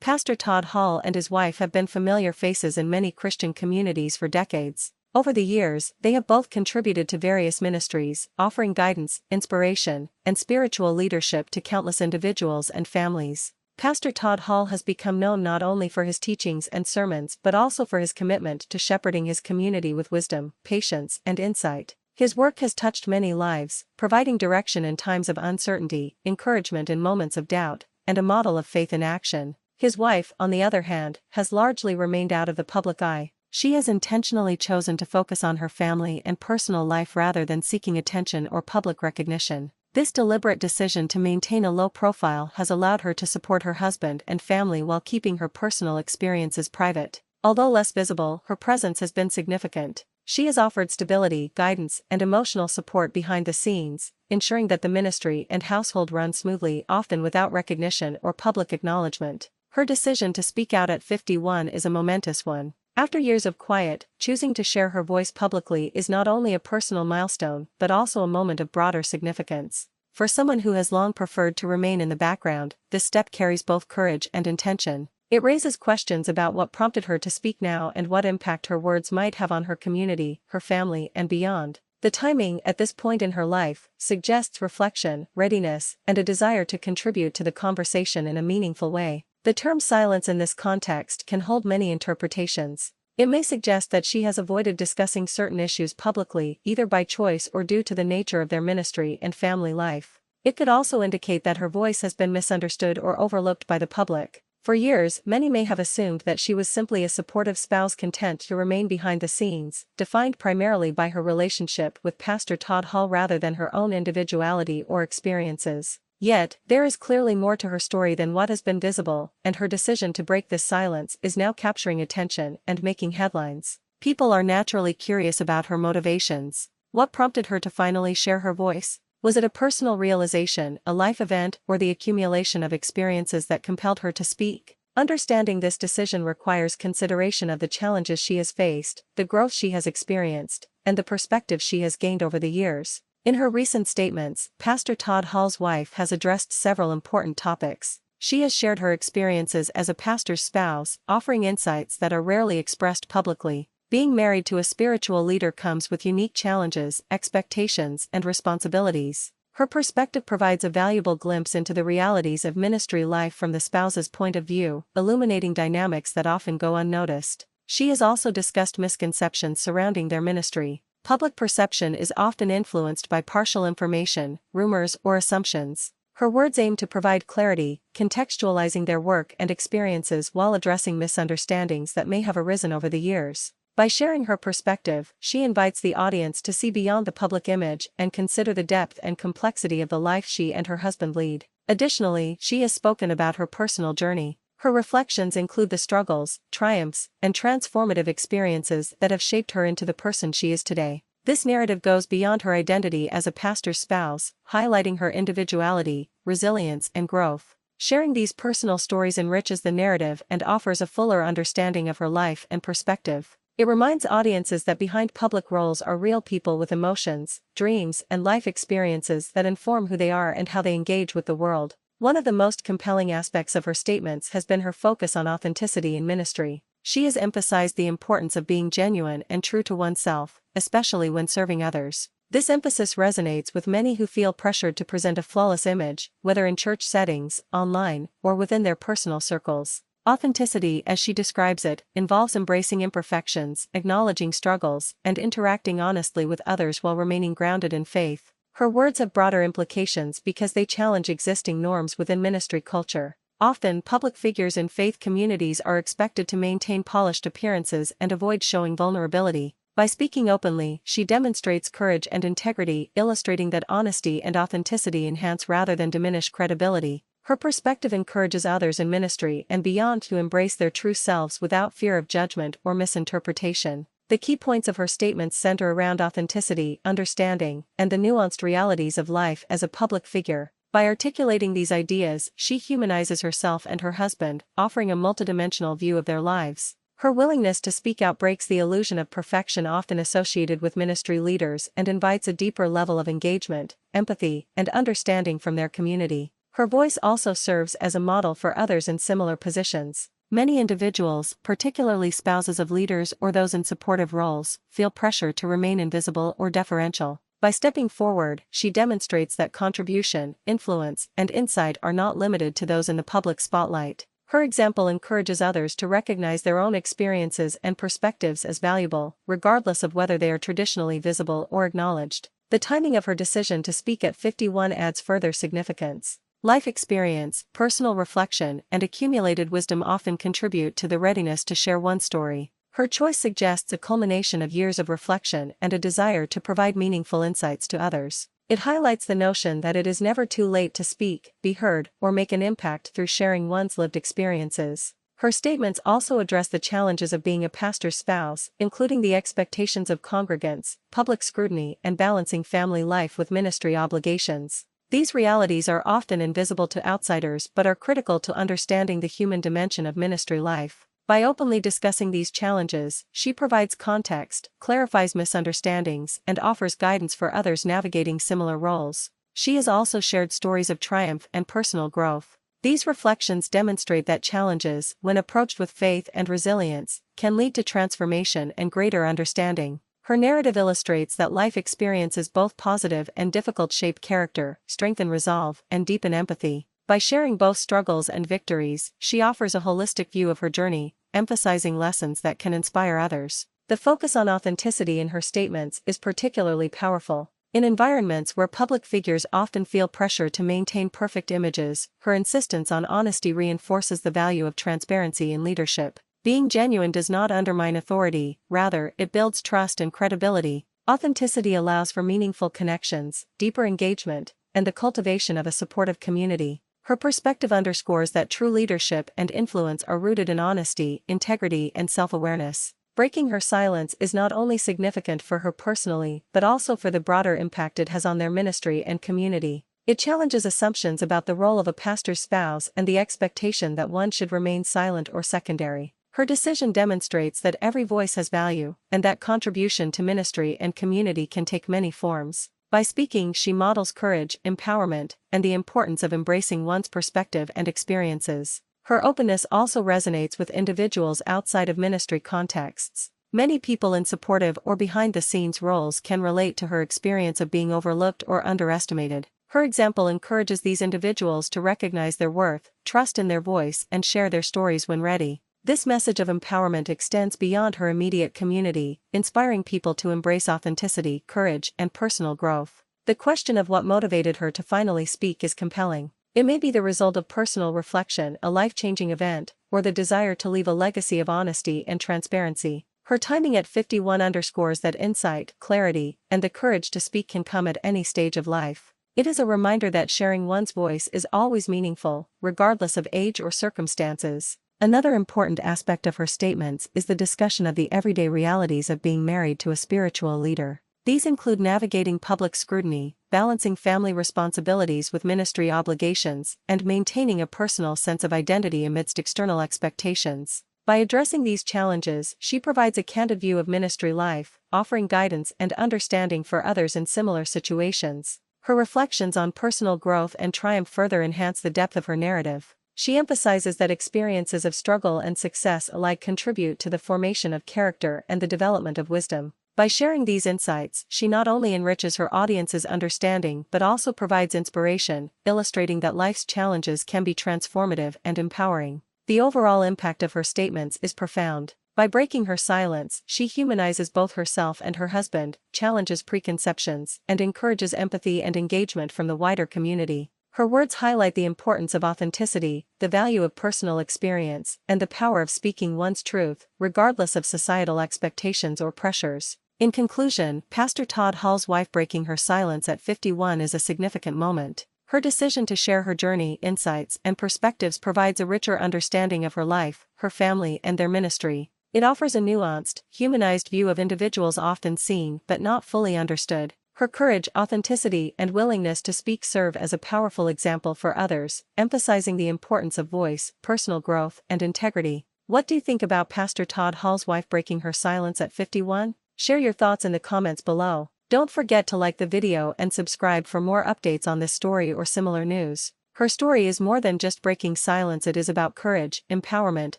Pastor Todd Hall and his wife have been familiar faces in many Christian communities for decades. Over the years, they have both contributed to various ministries, offering guidance, inspiration, and spiritual leadership to countless individuals and families. Pastor Todd Hall has become known not only for his teachings and sermons but also for his commitment to shepherding his community with wisdom, patience, and insight. His work has touched many lives, providing direction in times of uncertainty, encouragement in moments of doubt, and a model of faith in action. His wife, on the other hand, has largely remained out of the public eye. She has intentionally chosen to focus on her family and personal life rather than seeking attention or public recognition. This deliberate decision to maintain a low profile has allowed her to support her husband and family while keeping her personal experiences private. Although less visible, her presence has been significant. She has offered stability, guidance, and emotional support behind the scenes, ensuring that the ministry and household run smoothly, often without recognition or public acknowledgement. Her decision to speak out at 51 is a momentous one. After years of quiet, choosing to share her voice publicly is not only a personal milestone but also a moment of broader significance. For someone who has long preferred to remain in the background, this step carries both courage and intention. It raises questions about what prompted her to speak now and what impact her words might have on her community, her family, and beyond. The timing, at this point in her life, suggests reflection, readiness, and a desire to contribute to the conversation in a meaningful way. The term silence in this context can hold many interpretations. It may suggest that she has avoided discussing certain issues publicly, either by choice or due to the nature of their ministry and family life. It could also indicate that her voice has been misunderstood or overlooked by the public. For years, many may have assumed that she was simply a supportive spouse content to remain behind the scenes, defined primarily by her relationship with Pastor Todd Hall rather than her own individuality or experiences. Yet, there is clearly more to her story than what has been visible, and her decision to break this silence is now capturing attention and making headlines. People are naturally curious about her motivations. What prompted her to finally share her voice? Was it a personal realization, a life event, or the accumulation of experiences that compelled her to speak? Understanding this decision requires consideration of the challenges she has faced, the growth she has experienced, and the perspective she has gained over the years. In her recent statements, Pastor Todd Hall's wife has addressed several important topics. She has shared her experiences as a pastor's spouse, offering insights that are rarely expressed publicly. Being married to a spiritual leader comes with unique challenges, expectations, and responsibilities. Her perspective provides a valuable glimpse into the realities of ministry life from the spouse's point of view, illuminating dynamics that often go unnoticed. She has also discussed misconceptions surrounding their ministry. Public perception is often influenced by partial information, rumors, or assumptions. Her words aim to provide clarity, contextualizing their work and experiences while addressing misunderstandings that may have arisen over the years. By sharing her perspective, she invites the audience to see beyond the public image and consider the depth and complexity of the life she and her husband lead. Additionally, she has spoken about her personal journey. Her reflections include the struggles, triumphs, and transformative experiences that have shaped her into the person she is today. This narrative goes beyond her identity as a pastor's spouse, highlighting her individuality, resilience, and growth. Sharing these personal stories enriches the narrative and offers a fuller understanding of her life and perspective. It reminds audiences that behind public roles are real people with emotions, dreams, and life experiences that inform who they are and how they engage with the world. One of the most compelling aspects of her statements has been her focus on authenticity in ministry. She has emphasized the importance of being genuine and true to oneself, especially when serving others. This emphasis resonates with many who feel pressured to present a flawless image, whether in church settings, online, or within their personal circles. Authenticity, as she describes it, involves embracing imperfections, acknowledging struggles, and interacting honestly with others while remaining grounded in faith. Her words have broader implications because they challenge existing norms within ministry culture. Often, public figures in faith communities are expected to maintain polished appearances and avoid showing vulnerability. By speaking openly, she demonstrates courage and integrity, illustrating that honesty and authenticity enhance rather than diminish credibility. Her perspective encourages others in ministry and beyond to embrace their true selves without fear of judgment or misinterpretation. The key points of her statements center around authenticity, understanding, and the nuanced realities of life as a public figure. By articulating these ideas, she humanizes herself and her husband, offering a multidimensional view of their lives. Her willingness to speak out breaks the illusion of perfection often associated with ministry leaders and invites a deeper level of engagement, empathy, and understanding from their community. Her voice also serves as a model for others in similar positions. Many individuals, particularly spouses of leaders or those in supportive roles, feel pressure to remain invisible or deferential. By stepping forward, she demonstrates that contribution, influence, and insight are not limited to those in the public spotlight. Her example encourages others to recognize their own experiences and perspectives as valuable, regardless of whether they are traditionally visible or acknowledged. The timing of her decision to speak at 51 adds further significance. Life experience, personal reflection, and accumulated wisdom often contribute to the readiness to share one's story. Her choice suggests a culmination of years of reflection and a desire to provide meaningful insights to others. It highlights the notion that it is never too late to speak, be heard, or make an impact through sharing one's lived experiences. Her statements also address the challenges of being a pastor's spouse, including the expectations of congregants, public scrutiny, and balancing family life with ministry obligations. These realities are often invisible to outsiders but are critical to understanding the human dimension of ministry life. By openly discussing these challenges, she provides context, clarifies misunderstandings, and offers guidance for others navigating similar roles. She has also shared stories of triumph and personal growth. These reflections demonstrate that challenges, when approached with faith and resilience, can lead to transformation and greater understanding. Her narrative illustrates that life experiences both positive and difficult shape character, strengthen resolve, and deepen empathy. By sharing both struggles and victories, she offers a holistic view of her journey, emphasizing lessons that can inspire others. The focus on authenticity in her statements is particularly powerful. In environments where public figures often feel pressure to maintain perfect images, her insistence on honesty reinforces the value of transparency in leadership. Being genuine does not undermine authority, rather, it builds trust and credibility. Authenticity allows for meaningful connections, deeper engagement, and the cultivation of a supportive community. Her perspective underscores that true leadership and influence are rooted in honesty, integrity, and self-awareness. Breaking her silence is not only significant for her personally, but also for the broader impact it has on their ministry and community. It challenges assumptions about the role of a pastor's spouse and the expectation that one should remain silent or secondary. Her decision demonstrates that every voice has value, and that contribution to ministry and community can take many forms. By speaking, she models courage, empowerment, and the importance of embracing one's perspective and experiences. Her openness also resonates with individuals outside of ministry contexts. Many people in supportive or behind-the-scenes roles can relate to her experience of being overlooked or underestimated. Her example encourages these individuals to recognize their worth, trust in their voice, and share their stories when ready. This message of empowerment extends beyond her immediate community, inspiring people to embrace authenticity, courage, and personal growth. The question of what motivated her to finally speak is compelling. It may be the result of personal reflection, a life-changing event, or the desire to leave a legacy of honesty and transparency. Her timing at 51 underscores that insight, clarity, and the courage to speak can come at any stage of life. It is a reminder that sharing one's voice is always meaningful, regardless of age or circumstances. Another important aspect of her statements is the discussion of the everyday realities of being married to a spiritual leader. These include navigating public scrutiny, balancing family responsibilities with ministry obligations, and maintaining a personal sense of identity amidst external expectations. By addressing these challenges, she provides a candid view of ministry life, offering guidance and understanding for others in similar situations. Her reflections on personal growth and triumph further enhance the depth of her narrative. She emphasizes that experiences of struggle and success alike contribute to the formation of character and the development of wisdom. By sharing these insights, she not only enriches her audience's understanding but also provides inspiration, illustrating that life's challenges can be transformative and empowering. The overall impact of her statements is profound. By breaking her silence, she humanizes both herself and her husband, challenges preconceptions, and encourages empathy and engagement from the wider community. Her words highlight the importance of authenticity, the value of personal experience, and the power of speaking one's truth, regardless of societal expectations or pressures. In conclusion, Pastor Todd Hall's wife breaking her silence at 51 is a significant moment. Her decision to share her journey, insights, and perspectives provides a richer understanding of her life, her family, and their ministry. It offers a nuanced, humanized view of individuals often seen but not fully understood. Her courage, authenticity, and willingness to speak serve as a powerful example for others, emphasizing the importance of voice, personal growth, and integrity. What do you think about Pastor Todd Hall's wife breaking her silence at 51? Share your thoughts in the comments below. Don't forget to like the video and subscribe for more updates on this story or similar news. Her story is more than just breaking silence, it is about courage, empowerment,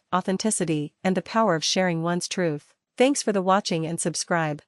authenticity, and the power of sharing one's truth. Thanks for the watching and subscribe.